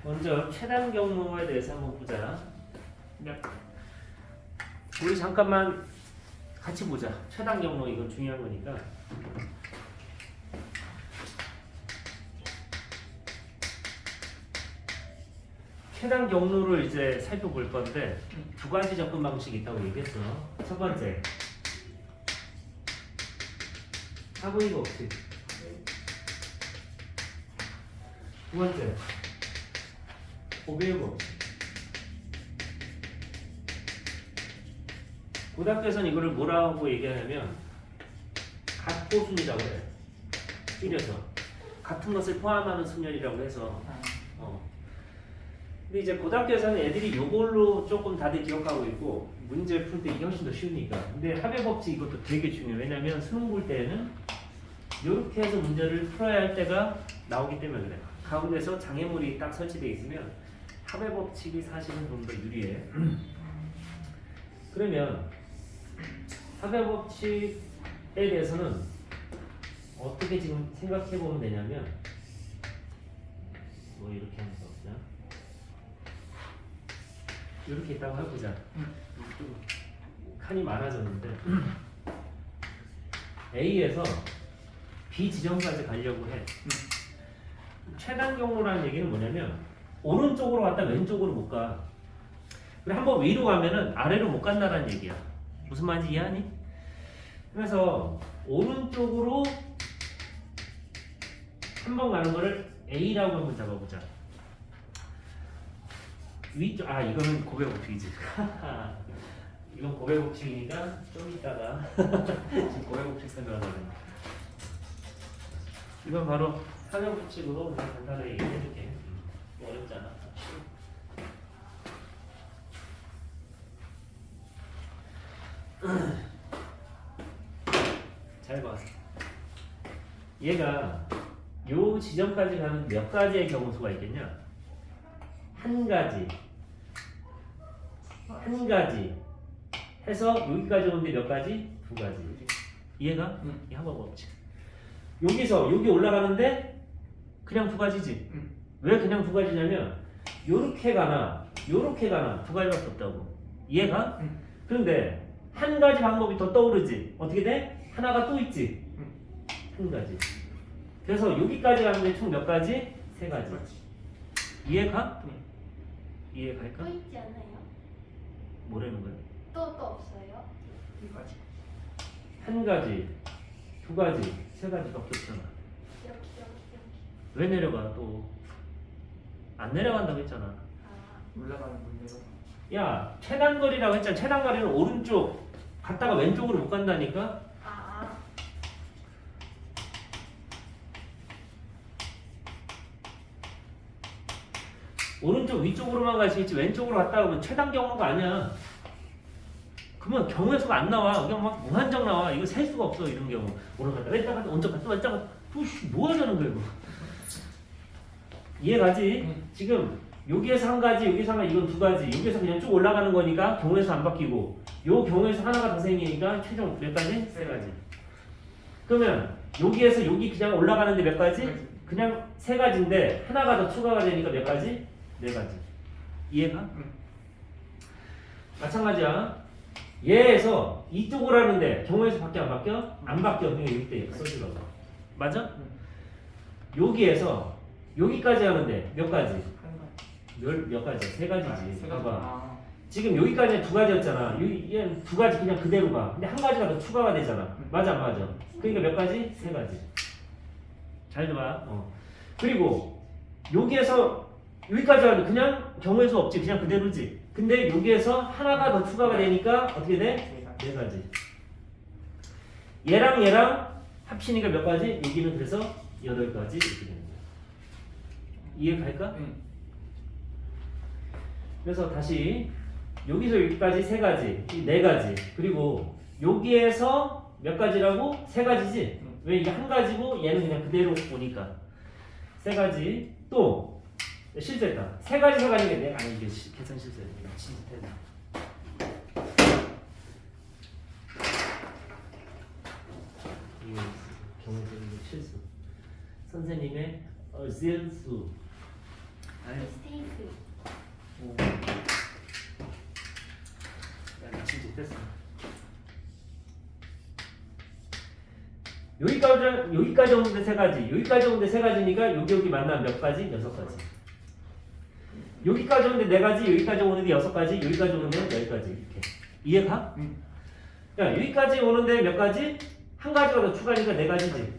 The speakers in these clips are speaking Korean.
먼저 최단 경로에 대해서 한번 보자. 우리 잠깐만 같이 보자. 최단 경로 이건 중요한 거니까. 최단 경로를 이제 살펴볼 건데 두 가지 접근 방식이 있다고 얘기했어. 첫 번째, 하부이 법칙. 두 번째, 고배의 법칙. 고등학교에서는 이거를 뭐라고 얘기하냐면 갓고순이라고 해. 줄여서 같은 것을 포함하는 순열이라고 해서. 근데 이제 고등학교에서는 애들이 이걸로 조금 다들 기억하고 있고 문제 풀 때 이게 훨씬 더 쉬우니까. 근데 합의 법칙 이것도 되게 중요해. 왜냐면 수능 볼 때는 이렇게 해서 문제를 풀어야 할 때가 나오기 때문에 그래. 가운데서 장애물이 딱 설치되어 있으면 합의 법칙이 사실은 좀 더 유리해. 그러면 합의 법칙에 대해서는 어떻게 지금 생각해 보면 되냐면 뭐 이렇게 하는 거 없냐? 이렇게 있다고 해보자. 좀 칸이 많아졌는데 A에서 B 지점까지 가려고 해. 최단 경로라는 얘기는 뭐냐면 오른쪽으로 갔다 왼쪽으로 못 가. 그래 한번 위로 가면은 아래로 못 간다는 얘기야. 무슨 말인지 이해하니? 그래서 오른쪽으로 한 번 가는 거를 A라고 한번 잡아보자. 위쪽, 이거는 고배 법칙이지. 이건 고배 법칙이니까 좀 이따가 지금 고배 법칙 설명하자면 이건 바로 사명 법칙으로 그냥 간단하게 얘기해줄게. 어렵지 않아. 잘 봐. 얘가 요 지점까지 가는 몇 가지의 경우수가 있겠냐? 한 가지 해서 여기까지 오는데 몇 가지? 두 가지. 이해가? 이 한번 법칙. 여기서 여기 올라가는데 그냥 두 가지지. 왜 그냥 두 가지냐면 요렇게 가나 요렇게 가나 두 가지밖에 없다고. 이해가? 그런데 한 가지 방법이 더 떠오르지. 어떻게 돼? 하나가 또 있지. 한 가지. 그래서 여기까지 가는데 총 몇 가지? 세 가지. 이해가? 이해갈까? 또 있지 않아요? 뭐라는 거야? 또 없어요? 한 가지, 두 가지, 세 가지밖에 없잖아. 이렇게. 왜 내려가 또? 안 내려간다고 했잖아. 올라가는 문제가. 야, 최단거리라고 했잖아. 최단거리는 오른쪽 갔다가 왼쪽으로 못 간다니까? 오른쪽 위쪽으로만 갈 수 있지 왼쪽으로 갔다 오면 최단 경로가 아니야. 그러면 경우의 수가 안 나와. 그냥 막 무한정 나와. 이거 셀 수가 없어. 이런 경우. 오른갔다 왼쪽 갔다 오른쪽 갔다 왼쪽 갔다 뭐 하자는 거야 이거. 이해가지? 지금 여기에서 한 가지 여기서 하나 이건 두 가지 여기에서 그냥 쭉 올라가는 거니까 경우의 수 안 바뀌고 요 경우의 수 하나가 더 생기니까 최종 몇 가지? 세 가지. 그러면 여기에서 여기 그냥 올라가는데 몇 가지? 그냥 세 가지인데 하나가 더 추가가 되니까 몇 가지? 네 가지. 이해가? 마찬가지야. 얘에서 이쪽으로 하는데 경우에서 바뀌어 안 바뀌어? 안 바뀌어. 그러니까 여기 때 써주라고. 맞아? 여기에서 여기까지 하는데 몇 가지? 몇 가지? 세 가지지. 봐봐. 지금 여기까지는 두 가지였잖아. 얘는 두 가지 그냥 그대로 가. 근데 한 가지가 더 추가가 되잖아. 맞아 안 맞아? 그러니까 몇 가지? 세 가지. 잘 들어봐. 그리고 여기에서 여기까지 하면 그냥 경우의 수 없지. 그냥 그대로지. 근데 여기에서 하나가 더 추가가 되니까 어떻게 돼? 네 가지. 얘랑 얘랑 합치니까 몇 가지? 여기는 그래서 8가지 이렇게 되는 거야. 이해 갈까? 그래서 다시 여기서 여기까지 세 가지, 이 네 가지. 그리고 여기에서 몇 가지라고? 세 가지지? 왜 이게 한 가지고 얘는 그냥 그대로 오니까. 세 가지. 또 실수했다. 세 가지가 가지게 이게 계산 실수했네. 진짜 이게 경우적인 실수. 선생님의 실수. 스테이크. 오. 야, 미친 짓 했어. 여기까지 오는데 세 가지, 여기까지 오는데 세 가지니까 여기 만나면 몇 가지? 6가지. 여기까지 오는데 네 가지, 여기까지 오는데 6가지, 여기까지 오는데 10가지 이렇게. 이해가? 야, 여기까지 오는데 몇 가지? 한 가지가 더 추가니까 4가지지.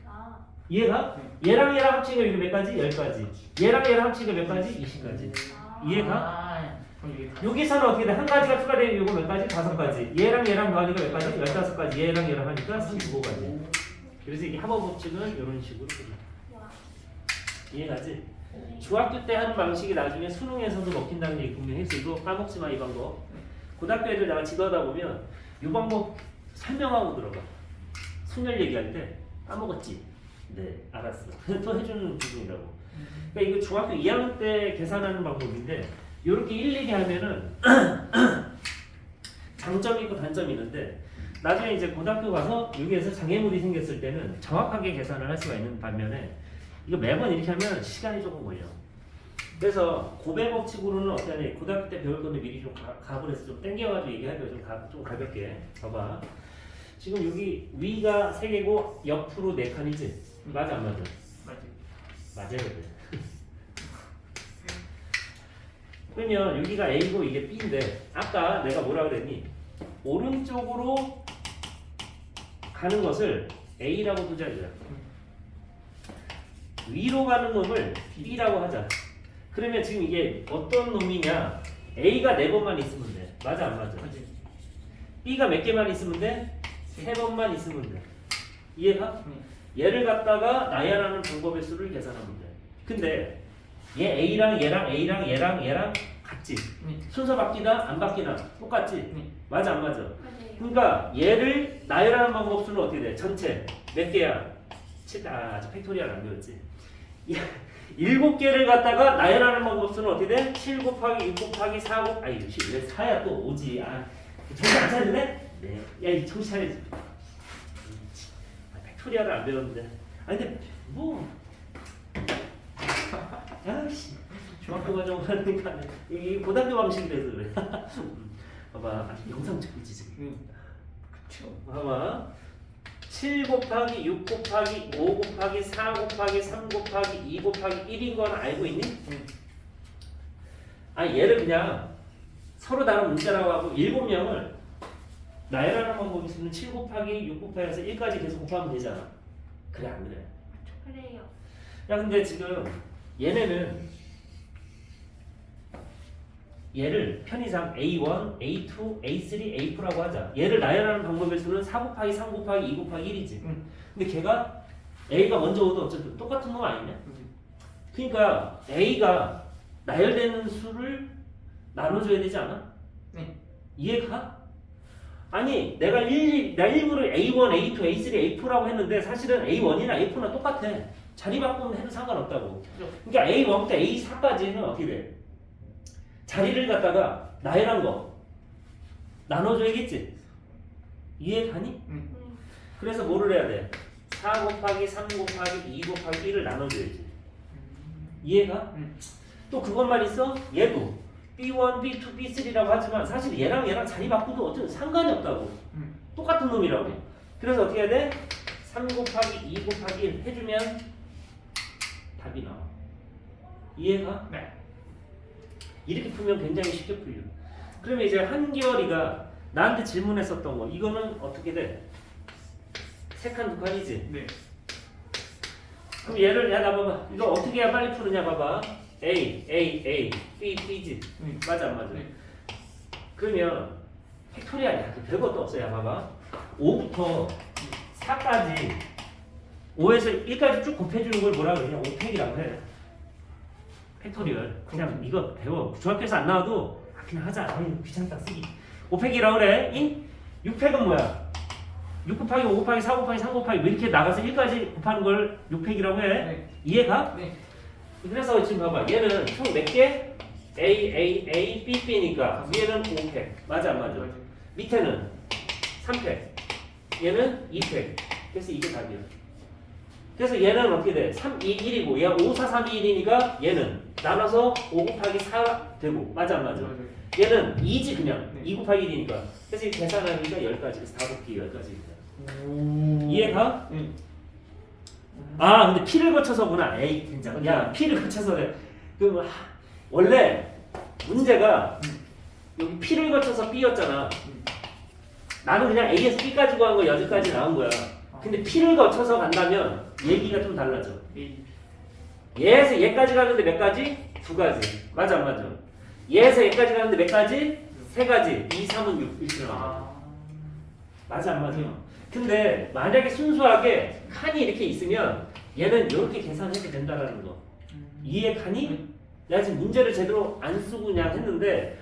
아, 이해가? 얘랑 얘랑 합치니까 이게 몇 가지? 10가지. 얘랑 얘랑 합치니까 몇 가지? 20가지. 아. 이해가? 아, 그럼 이게 다 여기서는 어떻게 돼? 한 가지가 추가되면 이거 몇 가지? 5가지. 얘랑 얘랑 더하니까 몇 가지? 15가지. 얘랑 얘랑 하니까 35가지. 그래서 이게 합어 법칙은 이런 식으로 끝나. 와. 이해가지? 네. 중학교 때 하는 방식이 나중에 수능에서도 먹힌다는 얘기 분명히 했어. 이거 까먹지 마, 이 방법. 고등학교 애들 내가 지도하다 보면 이 방법 설명하고 들어가. 순열 얘기할 때 까먹었지? 네, 알았어. 또 해주는 부분이라고. 그러니까 이거 중학교 2학년 때 계산하는 방법인데 이렇게 일일이 하면은 장점이 있고 단점이 있는데 나중에 이제 고등학교 가서 여기에서 장애물이 생겼을 때는 정확하게 계산을 할 수가 있는 반면에 이거 매번 이렇게 하면 시간이 조금 걸려. 그래서 고배 법칙으로는 어떻게 하냐? 고등학교 때 배울 건데 미리 좀 가브레서 좀 땡겨가지고 얘기하면 좀 가볍게. 봐봐. 지금 여기 위가 3개고 옆으로 4칸이지? 맞아 안 맞아? 맞지. 맞아요. 그래. 그러면 여기가 A고 이게 B인데 아까 내가 뭐라 그랬니? 오른쪽으로 가는 것을 A라고 두자 이거야. 위로 가는 놈을 B라고 하자. 그러면 지금 이게 어떤 놈이냐? A가 4번만 있으면 돼. 맞아 안 맞아? 맞지. B가 몇 개만 있으면 돼? 3번만 있으면 돼. 이해가? 얘를 갖다가 나열하는 방법의 수를 계산하면 돼. 근데 얘 A랑 얘랑 A랑 얘랑 얘랑 같지? 순서 바뀌나 안 바뀌나 똑같지? 맞아 안 맞아? 맞아요. 그러니까 얘를 나열하는 방법 수는 어떻게 돼? 전체 몇 개야? 아직 팩토리얼 안 배웠지? 7개를 갖다가 나열하는 방법 수는 어떻게 돼? 7 곱하기 6 곱하기 4 곱 아니 왜 4야 또 5지? 아 정신 안 차리네? 네. 야이 정신 차리지. 팩토리얼을 안 배웠는데. 아니 근데 뭐 야씨 중학교 과정 하니까 이 고등학교 방식이라서 그래. 봐봐 영상 찍고 있지 지금. 그쵸. 봐봐 7 곱하기 6 곱하기 5 곱하기 4 곱하기 3 곱하기 2 곱하기 1인 건 알고 있니? 아 얘를 그냥 서로 다른 문자라고 하고 7명을 나열하는 방법이 있으면 7 곱하기 6 곱하기 해서 1까지 계속 곱하면 되잖아. 그래 안 그래? 그래요. 야 근데 지금 얘네는 얘를 편의상 A1, A2, A3, A4라고 하자. 얘를 나열하는 방법의 수는 4 곱하기 3 곱하기 2 곱하기 1이지. 근데 걔가 A가 먼저 오도 어쨌든 똑같은 놈 아니냐? 그러니까 A가 나열되는 수를 나눠줘야 되지 않아? 네. 이해가? 아니 내가 일부러 A1, A2, A3, A4라고 했는데 사실은 A1이나 A4나 똑같아. 자리 바꾸면 해도 상관없다고. 그러니까 A1부터 A4까지는 어떻게 돼? 자리를 갖다가 나열한 거 나눠줘야겠지? 이해가니? 그래서 뭐를 해야 돼? 4 곱하기 3 곱하기 2 곱하기 1을 나눠줘야지. 이해가? 또 그것만 있어? 얘도 B1, B2, B3라고 하지만 사실 얘랑 자리 바꾸도 어쨌든 상관이 없다고. 똑같은 놈이라고. 그래서 어떻게 해야 돼? 3 곱하기 2 곱하기 1 해주면 답이 나와. 이해가? 네. 이렇게 풀면 굉장히 쉽게 풀려. 그러면 이제 한결이가 나한테 질문했었던 거 이거는 어떻게 돼? 3칸 2칸이지? 네. 그럼 얘를 야 나 봐봐 이거 어떻게 해야 빨리 푸느냐 봐봐 A, A, B, B지? 맞아 안 맞아? 네. 그러면 팩토리얼이야 별것도 없어. 야 봐봐 5부터 4까지 5에서 1까지 쭉 곱해주는 걸 뭐라 그러냐 5팩이라고 해. 팩토리얼 그냥 이거 배워. 중학교에서 안 나와도 그냥 하자. 아니 귀찮다 쓰기. 5팩이라고 그래. 6팩은 뭐야? 6 곱하기 5 곱하기 4 곱하기 3 곱하기 뭐 이렇게 나가서 1까지 곱하는 걸 6팩이라고 해. 네. 이해가? 네. 그래서 지금 봐봐 얘는 총 몇 개? A, B, B니까 위에는 5팩 맞아 안 맞아? 밑에는 3팩 얘는 2팩 그래서 이게 답이야. 그래서 얘는 어떻게 돼? 3, 2, 1이고 얘가 5, 4, 3, 2, 1이니까 얘는 나눠서 5 곱하기 4 되고 맞아 안 맞아? 얘는 2지 그냥 네. 2 곱하기 1이니까 그래서 이 계산하니까 10가지 그래서 4 곱하기 10가지입니다. 오. 이해가? 네. 아 근데 P를 거쳐서구나. 에이 진짜 야 P를 거쳐서 그래. 그럼 원래 문제가 여기 P를 거쳐서 B였잖아. 나는 그냥 A에서 B까지 구한 거 여기까지 나온 거야. 근데 P를 거쳐서 간다면 얘기가 좀 달라져. A. 얘에서 얘까지 가는데 몇 가지? 2가지. 맞아 안 맞아? 얘에서 얘까지 가는데 몇 가지? 3가지. 2, 3은 6 이렇게 나와. 아. 맞아 안 맞아? 근데 만약에 순수하게 칸이 이렇게 있으면 얘는 이렇게 계산해도 된다라는 거. 이해 가니? 내가 지금 문제를 제대로 안 쓰고 그냥 했는데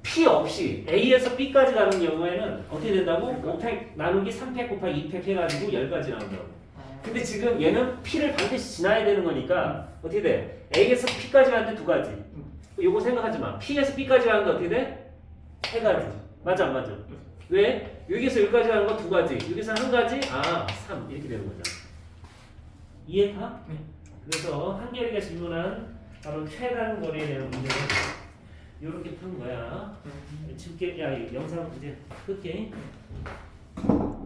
P 없이 A에서 B까지 가는 경우에는 어떻게 된다고? 5팩 나누기 3팩 곱하기 2팩 해가지고 10가지 나온다고. 근데 지금 얘는 P를 반드시 지나야 되는 거니까 어떻게 돼? A에서 P까지 가는데 2가지. 요거 생각하지 마. P에서 B까지 가는데 어떻게 돼? 3가지. 맞아 안 맞아? 왜? 여기서 여기까지 가는 거 2가지. 여기서 1가지? 아, 3 이렇게 되는 거잖아. 이해가? 네. 그래서 한결이가 질문한 바로 최단 거리에 대한 문제는 이렇게 푸는 거야. 지금 야, 이 영상 이제 끌게.